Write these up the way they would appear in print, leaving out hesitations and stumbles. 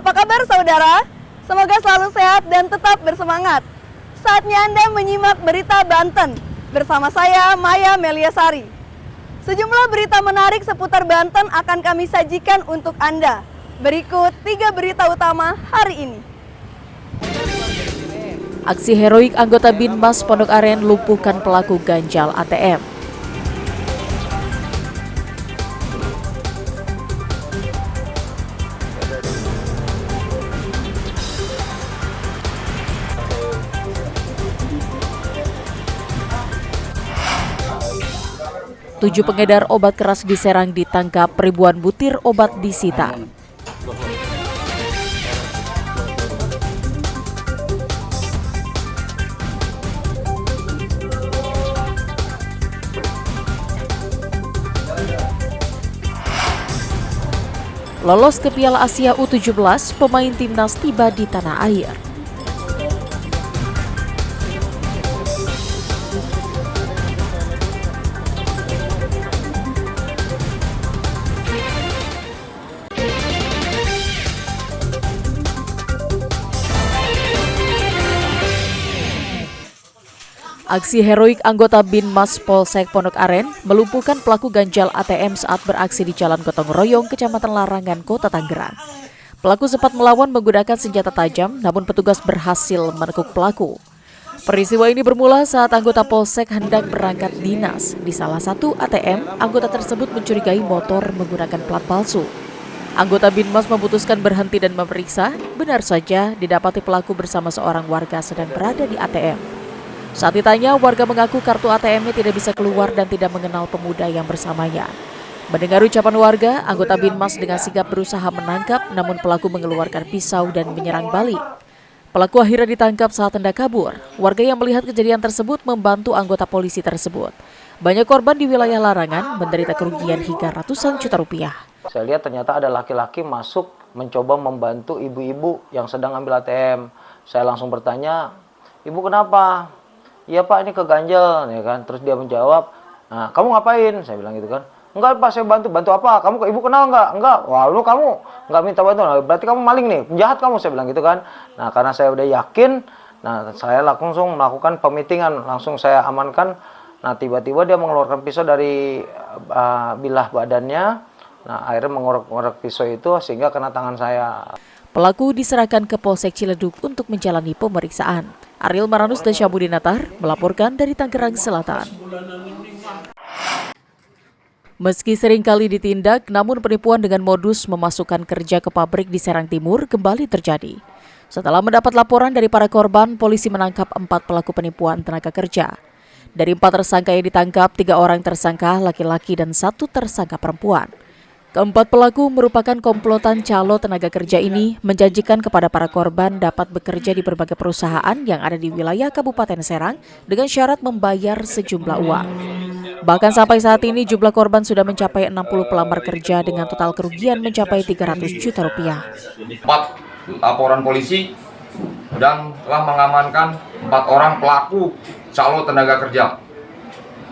Apa kabar saudara? Semoga selalu sehat dan tetap bersemangat. Saatnya Anda menyimak berita Banten bersama saya Maya Meliasari. Sejumlah berita menarik seputar Banten akan kami sajikan untuk Anda. Berikut 3 berita utama hari ini. Aksi heroik anggota Binmas Pondok Aren lumpuhkan pelaku ganjal ATM. Tujuh pengedar obat keras di Serang ditangkap, ribuan butir obat disita. Lolos ke Piala Asia U17, pemain timnas tiba di tanah air. Aksi heroik anggota Binmas Polsek Pondok Aren melumpuhkan pelaku ganjal ATM saat beraksi di Jalan Gotong Royong, Kecamatan Larangan, Kota Tangerang. Pelaku sempat melawan menggunakan senjata tajam, namun petugas berhasil menekuk pelaku. Peristiwa ini bermula saat anggota Polsek hendak berangkat dinas. Di salah satu ATM, anggota tersebut mencurigai motor menggunakan plat palsu. Anggota Binmas memutuskan berhenti dan memeriksa. Benar saja, didapati pelaku bersama seorang warga sedang berada di ATM. Saat ditanya, warga mengaku kartu ATM-nya tidak bisa keluar dan tidak mengenal pemuda yang bersamanya. Mendengar ucapan warga, anggota Binmas dengan sigap berusaha menangkap, namun pelaku mengeluarkan pisau dan menyerang balik. Pelaku akhirnya ditangkap saat hendak kabur. Warga yang melihat kejadian tersebut membantu anggota polisi tersebut. Banyak korban di wilayah Larangan menderita kerugian hingga ratusan juta rupiah. Saya lihat ternyata ada laki-laki masuk mencoba membantu ibu-ibu yang sedang ambil ATM. Saya langsung bertanya, "Ibu kenapa?" "Iya Pak, ini keganjel," ya kan. Terus dia menjawab, "Nah, kamu ngapain?" Saya bilang gitu kan. "Enggak Pak, saya bantu apa? Kamu ke ibu kenal enggak?" "Enggak." "Wah, lu kamu enggak minta bantuan, berarti kamu maling nih, penjahat kamu," saya bilang gitu kan. Nah, karena saya udah yakin, saya langsung melakukan pemitingan, langsung saya amankan. Nah, tiba-tiba dia mengeluarkan pisau dari bilah badannya. Nah, akhirnya mengorek pisau itu sehingga kena tangan saya. Pelaku diserahkan ke Polsek Ciledug untuk menjalani pemeriksaan. Ariel Maranus dan Syabudinatar melaporkan dari Tangerang Selatan. Meski seringkali ditindak, namun penipuan dengan modus memasukkan kerja ke pabrik di Serang Timur kembali terjadi. Setelah mendapat laporan dari para korban, polisi menangkap 4 pelaku penipuan tenaga kerja. Dari 4 tersangka yang ditangkap, 3 orang tersangka laki-laki dan 1 tersangka perempuan. Keempat pelaku merupakan komplotan calo tenaga kerja ini menjanjikan kepada para korban dapat bekerja di berbagai perusahaan yang ada di wilayah Kabupaten Serang dengan syarat membayar sejumlah uang. Bahkan sampai saat ini jumlah korban sudah mencapai 60 pelamar kerja dengan total kerugian mencapai 300 juta rupiah. 4 laporan polisi dan telah mengamankan 4 orang pelaku calo tenaga kerja.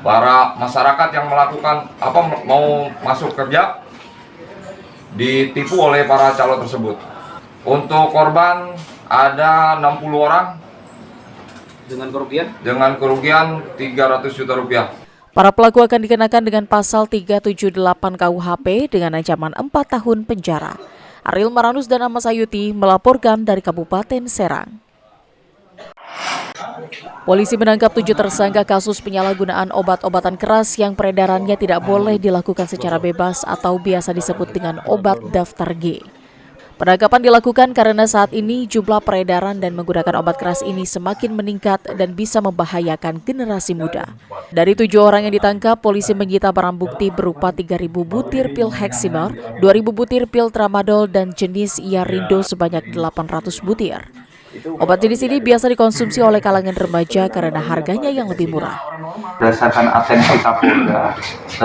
Para masyarakat yang melakukan mau masuk kerja ditipu oleh para calo tersebut. Untuk korban ada 60 orang dengan kerugian 300 juta rupiah. Para pelaku akan dikenakan dengan pasal 378 KUHP dengan ancaman 4 tahun penjara. Ariel Maranus dan Ahmad Sayuti melaporkan dari Kabupaten Serang. Polisi menangkap 7 tersangka kasus penyalahgunaan obat-obatan keras yang peredarannya tidak boleh dilakukan secara bebas atau biasa disebut dengan obat daftar G. Penangkapan dilakukan karena saat ini jumlah peredaran dan menggunakan obat keras ini semakin meningkat dan bisa membahayakan generasi muda. Dari 7 orang yang ditangkap, polisi menyita barang bukti berupa 3.000 butir pil Heximer, 2.000 butir pil Tramadol, dan jenis Iarindo sebanyak 800 butir. Obat jenis ini biasa dikonsumsi oleh kalangan remaja karena harganya yang lebih murah. Berdasarkan atensi Kapolda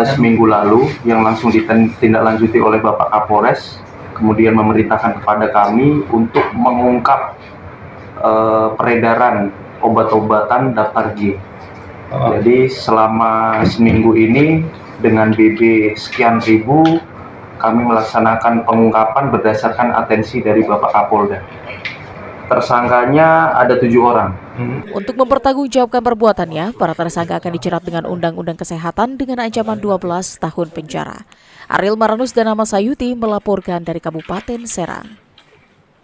seminggu lalu yang langsung ditindaklanjuti oleh Bapak Kapolres, kemudian memerintahkan kepada kami untuk mengungkap peredaran obat-obatan daftar G. Jadi selama seminggu ini dengan BB sekian ribu, kami melaksanakan pengungkapan berdasarkan atensi dari Bapak Kapolda. Tersangkanya ada 7 orang. Untuk mempertanggungjawabkan perbuatannya, para tersangka akan dijerat dengan Undang-Undang Kesehatan dengan ancaman 12 tahun penjara. Ariel Maranus dan Ahmad Sayuti melaporkan dari Kabupaten Serang.